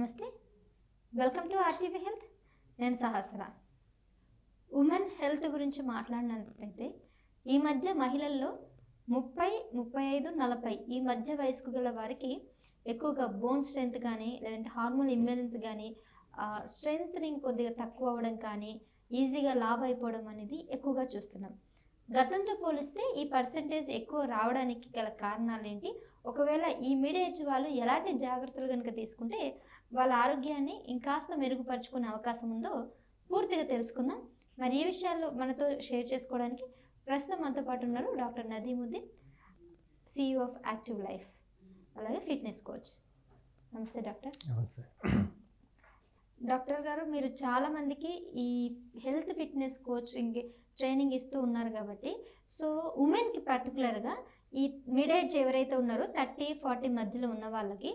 నమస్తే, welcome to RTV health. నేను సహస్ర. Women health గురించి మాట్లాడినట్లయితే ఈ మధ్య మహిళల్లో 30, 35, 40 ఈ మధ్య వయస్కు గల వారికి ఎక్కువగా బోన్ స్ట్రెంత్ కానీ లేదంటే హార్మోన్ ఇంబ్యాలెన్స్ కానీ స్ట్రెంత్నింగ్ కొద్దిగా తక్కువ అవ్వడం కానీ ఈజీగా లావ్ అయిపోవడం అనేది ఎక్కువగా చూస్తున్నాం. గతంతో పోలిస్తే ఈ పర్సంటేజ్ ఎక్కువ రావడానికి గల కారణాలు ఏంటి? ఒకవేళ ఈ మిడ్ ఏజ్ వాళ్ళు ఎలాంటి జాగ్రత్తలు కనుక తీసుకుంటే వాళ్ళ ఆరోగ్యాన్ని ఇంకాస్త మెరుగుపరుచుకునే అవకాశం ఉందో పూర్తిగా తెలుసుకుందాం. మరి ఈ విషయాల్లో మనతో షేర్ చేసుకోవడానికి ప్రస్తుతం మనతో పాటు ఉన్నారు doctor Nadeemuddin, CEO of active life, అలాగే ఫిట్నెస్ కోచ్. నమస్తే డాక్టర్. నమస్తే డాక్టర్ గారు, మీరు చాలామందికి ఈ హెల్త్ ఫిట్నెస్ కోచింగ్ ట్రైనింగ్ ఇస్తూ ఉన్నారు కాబట్టి, సో ఉమెన్కి పర్టికులర్గా ఈ మిడ్ ఏజ్ ఎవరైతే ఉన్నారో 30-40 మధ్యలో ఉన్న వాళ్ళకి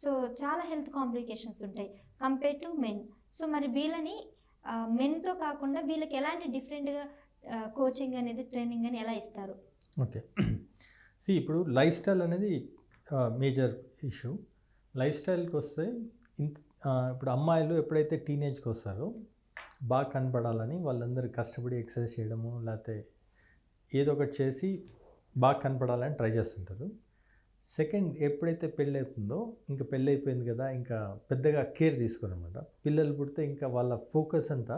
సో చాలా హెల్త్ కాంప్లికేషన్స్ ఉంటాయి కంపేర్ టు మెన్. సో మరి వీళ్ళని మెన్తో కాకుండా వీళ్ళకి ఎలాంటి డిఫరెంట్గా కోచింగ్ అనేది ట్రైనింగ్ అని ఎలా ఇస్తారు? ఓకే, ఇప్పుడు లైఫ్ స్టైల్ అనేది మేజర్ ఇష్యూ. లైఫ్ స్టైల్కి వస్తే ఇప్పుడు అమ్మాయిలు ఎప్పుడైతే టీనేజ్కి వస్తారో బాగా కనపడాలని వాళ్ళందరూ కష్టపడి ఎక్సర్సైజ్ చేయడము లేకపోతే ఏదో ఒకటి చేసి బాగా కనపడాలని ట్రై చేస్తుంటారు. సెకండ్, ఎప్పుడైతే పెళ్ళి అవుతుందో ఇంకా పెళ్ళి అయిపోయింది కదా, ఇంకా పెద్దగా కేర్ తీసుకోరనమాట. పిల్లలు పుడితే ఇంకా వాళ్ళ ఫోకస్ అంతా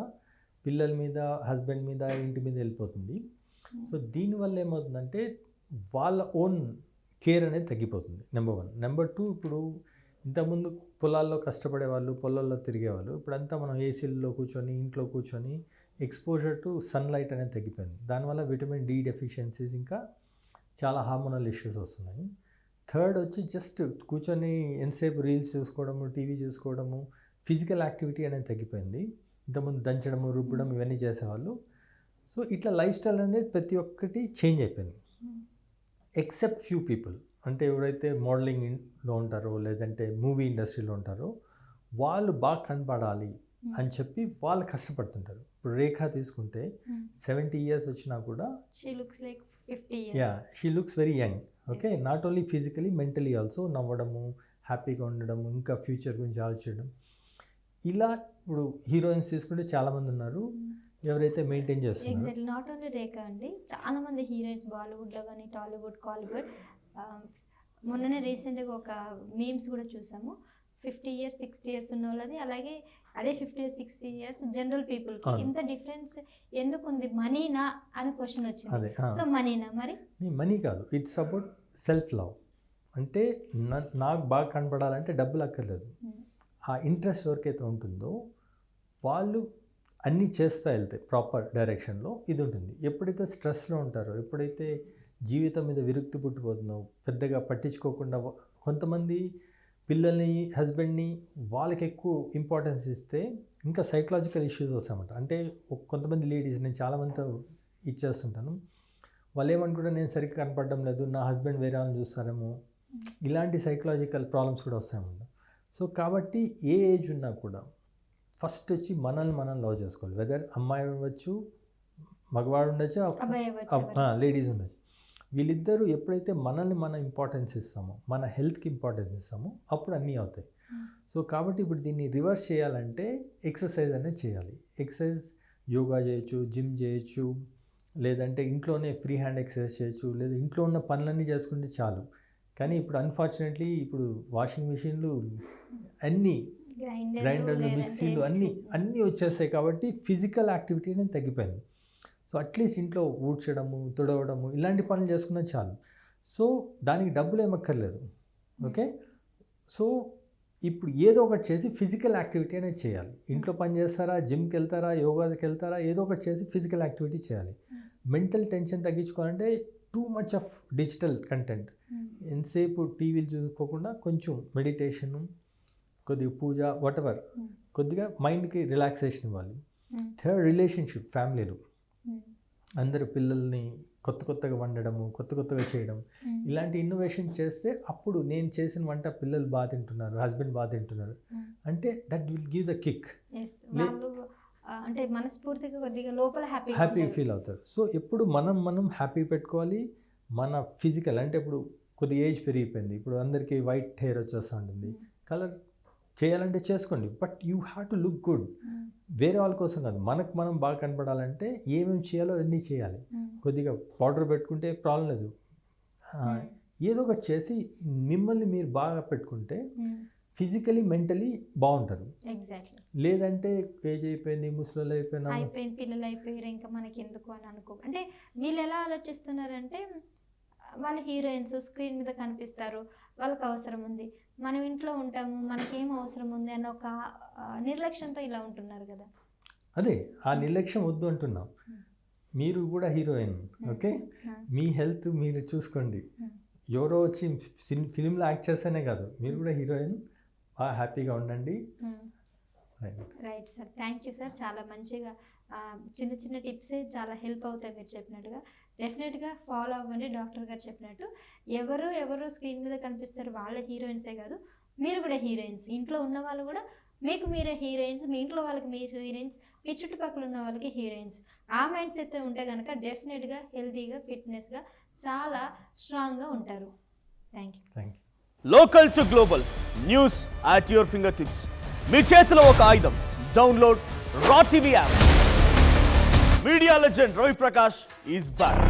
పిల్లల మీద, హస్బెండ్ మీద, ఇంటి మీద వెళ్ళిపోతుంది. సో దీనివల్ల ఏమవుతుందంటే వాళ్ళ ఓన్ కేర్ అనేది తగ్గిపోతుంది. నెంబర్ 1. నెంబర్ 2, ఇప్పుడు ఇంతకుముందు పొలాల్లో కష్టపడేవాళ్ళు, పొలాల్లో తిరిగేవాళ్ళు. ఇప్పుడంతా మనం ఏసీల్లో కూర్చొని, ఇంట్లో కూర్చొని ఎక్స్పోజర్ టు సన్లైట్ అనేది తగ్గిపోయింది. దానివల్ల విటమిన్ డి డెఫిషియన్సీస్, ఇంకా చాలా హార్మోనల్ ఇష్యూస్ వస్తున్నాయి. థర్డ్ వచ్చి జస్ట్ కూర్చొని ఎంతసేపు రీల్స్ చూసుకోవడము, టీవీ చూసుకోవడము, ఫిజికల్ యాక్టివిటీ అనేది తగ్గిపోయింది. ఇంతకుముందు దంచడము, రుబ్బడం ఇవన్నీ చేసేవాళ్ళు. సో ఇట్లా లైఫ్ స్టైల్ అనేది ప్రతి ఒక్కటి చేంజ్ అయిపోయింది. ఎక్సెప్ట్ ఫ్యూ పీపుల్, అంటే ఎవరైతే మోడలింగ్లో ఉంటారో లేదంటే మూవీ ఇండస్ట్రీలో ఉంటారో వాళ్ళు బాగా కనపడాలి అని చెప్పి వాళ్ళు కష్టపడుతుంటారు. ఇప్పుడు రేఖ తీసుకుంటే 70 years వచ్చినా కూడా she looks like 50 years. She looks very young. Okay, not only physically, mentally also. నవ్వడము, హ్యాపీగా ఉండడము, ఇంకా ఫ్యూచర్ గురించి ఆలోచించడం. ఇలా ఇప్పుడు హీరోయిన్స్ తీసుకుంటే చాలామంది ఉన్నారు ఎవరైతే మెయింటైన్ చేస్తున్నారు. ఎగ్జాక్ట్లీ, నాట్ ఓన్లీ రేఖ అండి, చాలా మంది హీరోయిన్స్ బాలీవుడ్లో కానీ టాలీవుడ్, కాలీవుడ్. మొన్ననే రీసెంట్గా ఒక మీమ్స్ కూడా చూసాము. 50 years, 60 years ఉన్న వాళ్ళది, అలాగే అదే 50, 60 years జనరల్ పీపుల్కి ఇంత డిఫరెన్స్ ఎందుకు ఉంది? మనీనా అని క్వశ్చన్ వచ్చింది. సో మనీనా? మరి మనీ కాదు, ఇట్స్ అబౌట్ సెల్ఫ్ లవ్. అంటే నాకు బాగా కనపడాలంటే డబ్బులు అక్కర్లేదు. ఆ ఇంట్రెస్ట్ ఎవరికైతే ఉంటుందో వాళ్ళు అన్నీ చేస్తూ వెళ్తాయి ప్రాపర్ డైరెక్షన్లో. ఇది ఉంటుంది. ఎప్పుడైతే స్ట్రెస్లో ఉంటారో, ఎప్పుడైతే జీవితం మీద విరక్తి పుట్టిపోతుందో, పెద్దగా పట్టించుకోకుండా కొంతమంది పిల్లల్ని, హస్బెండ్ని వాళ్ళకి ఎక్కువ ఇంపార్టెన్స్ ఇస్తే ఇంకా సైకలాజికల్ ఇష్యూస్ వస్తాయన్నమాట. అంటే కొంతమంది లేడీస్, నేను చాలామందితో ఇచ్చేస్తుంటాను, వాళ్ళు ఏమనుకుంటారు, నేను సరిగ్గా కనపడడం లేదు, నా హస్బెండ్ వేరే వాళ్ళని చూస్తారేమో, ఇలాంటి సైకలాజికల్ ప్రాబ్లమ్స్ కూడా వస్తాయన్నమాట. సో కాబట్టి ఏ ఏజ్ ఉన్నా కూడా ఫస్ట్ వచ్చి మనల్ని మనం లవ్ చేసుకోవాలి. వెదర్ అమ్మాయి ఉండొచ్చు, మగవాడు ఉండొచ్చు, లేడీస్ ఉండొచ్చు. వీళ్ళిద్దరూ ఎప్పుడైతే మనల్ని మనం ఇంపార్టెన్స్ ఇస్తామో, మన హెల్త్కి ఇంపార్టెన్స్ ఇస్తామో అప్పుడు అన్నీ అవుతాయి. సో కాబట్టి ఇప్పుడు దీన్ని రివర్స్ చేయాలంటే ఎక్సర్సైజ్ అనేది చేయాలి. ఎక్సర్సైజ్ యోగా చేయొచ్చు, జిమ్ చేయొచ్చు, లేదంటే ఇంట్లోనే ఫ్రీ హ్యాండ్ ఎక్సర్సైజ్ చేయొచ్చు, లేదా ఇంట్లో ఉన్న పనులన్నీ చేసుకుంటే చాలు. కానీ ఇప్పుడు అన్ఫార్చునేట్లీ ఇప్పుడు వాషింగ్ మిషన్లు, అన్నీ గ్రైండర్లు, మిక్సీలు అన్నీ వచ్చేస్తాయి. కాబట్టి ఫిజికల్ యాక్టివిటీ అనేది తగ్గిపోయింది. సో అట్లీస్ట్ ఇంట్లో ఊడ్చడము, తుడవడము ఇలాంటి పనులు చేసుకున్నా చాలు. సో దానికి డబ్బులు ఏమక్కర్లేదు. ఓకే, సో ఇప్పుడు ఏదో ఒకటి చేసి ఫిజికల్ యాక్టివిటీ అనేది చేయాలి. ఇంట్లో పని చేస్తారా, జిమ్కి వెళ్తారా, యోగాకి వెళ్తారా, ఏదో ఒకటి చేసి ఫిజికల్ యాక్టివిటీ చేయాలి. మెంటల్ టెన్షన్ తగ్గించుకోవాలంటే too much of digital content, ఎంతసేపు టీవీలు చూసుకోకుండా కొంచెం మెడిటేషను, కొద్దిగా పూజ, వాటెవర్, కొద్దిగా మైండ్కి రిలాక్సేషన్ ఇవ్వాలి. థర్డ్, రిలేషన్షిప్, ఫ్యామిలీలు అందరు పిల్లల్ని కొత్తగా వండడము, కొత్తగా చేయడం, ఇలాంటి ఇన్నోవేషన్ చేస్తే అప్పుడు నేను చేసిన వంట పిల్లలు బాగా తింటున్నారు, హస్బెండ్ బాగా తింటున్నారు అంటే that will give the kick. అంటే మనస్ఫూర్తిగా కొద్దిగా లోపల హ్యాపీ ఫీల్ అవుతారు. సో ఎప్పుడు మనం హ్యాపీ పెట్టుకోవాలి. మన ఫిజికల్ అంటే ఇప్పుడు కొద్దిగా ఏజ్ పెరిగిపోయింది, ఇప్పుడు అందరికీ వైట్ హెయిర్ వచ్చేస్తూ ఉంటుంది, కలర్ చేయాలంటే చేసుకోండి, but you have to look good. వేరే వాళ్ళ కోసం కాదు, మనకు మనం బాగా కనపడాలంటే ఏమేమి చేయాలో అన్నీ చేయాలి. కొద్దిగా పౌడర్ పెట్టుకుంటే ప్రాబ్లం లేదు, ఏదో ఒకటి చేసి మిమ్మల్ని మీరు బాగా పెట్టుకుంటే ఫిజికలీ మెంటలీ బాగుంటారు. ఎగ్జాక్ట్లీ. లేదంటే ఏజ్ అయిపోయింది, ముసలి అయిపోయింది, పిల్లలు అయిపోయారు, ఇంకా మనకి ఎందుకు అని అనుకో. అంటే వీళ్ళు ఎలా ఆలోచిస్తున్నారంటే వాళ్ళు హీరోయిన్స్ స్క్రీన్ మీద కనిపిస్తారు, వాళ్ళకి అవసరం ఉంది, మనం ఇంట్లో ఉంటాము, మనకేం అవసరం ఉంది అన్న ఒక నిర్లక్ష్యంతో ఇలా ఉంటున్నారు కదా. అదే ఆ నిర్లక్ష్యం వద్దు అంటున్నాం. మీరు కూడా హీరోయిన్, ఓకే, మీ హెల్త్ మీరు చూసుకోండి. ఎవరో వచ్చి ఫిలింలో యాక్ట్ చేస్తేనే కాదు, మీరు కూడా హీరోయిన్, బాగా హ్యాపీగా ఉండండి. Right sir, thank you sir. చాలా మంచిగా చిన్న చిన్న టిప్సే చాలా హెల్ప్ అవుతాయి మీరు చెప్పినట్టుగా. డెఫినెట్గా ఫాలో అవ్వండి డాక్టర్ గారు చెప్పినట్టు. ఎవరు స్క్రీన్ మీద కనిపిస్తారు వాళ్ళ హీరోయిన్సే కాదు, మీరు కూడా హీరోయిన్స్. ఇంట్లో ఉన్న వాళ్ళు కూడా మీకు మీరే హీరోయిన్స్, మీ ఇంట్లో వాళ్ళకి మీరు హీరోయిన్స్, మీ చుట్టుపక్కల ఉన్న వాళ్ళకి హీరోయిన్స్. ఆ మైండ్ సెట్ ఉంటే కనుక డెఫినెట్గా హెల్తీగా ఫిట్నెస్గా చాలా స్ట్రాంగ్గా ఉంటారు. Thank you. Local to global news at your finger tips. మీ చేతిలో ఒక ఆయుధం. Download Raw TV app. Media legend Ravi Prakash is back.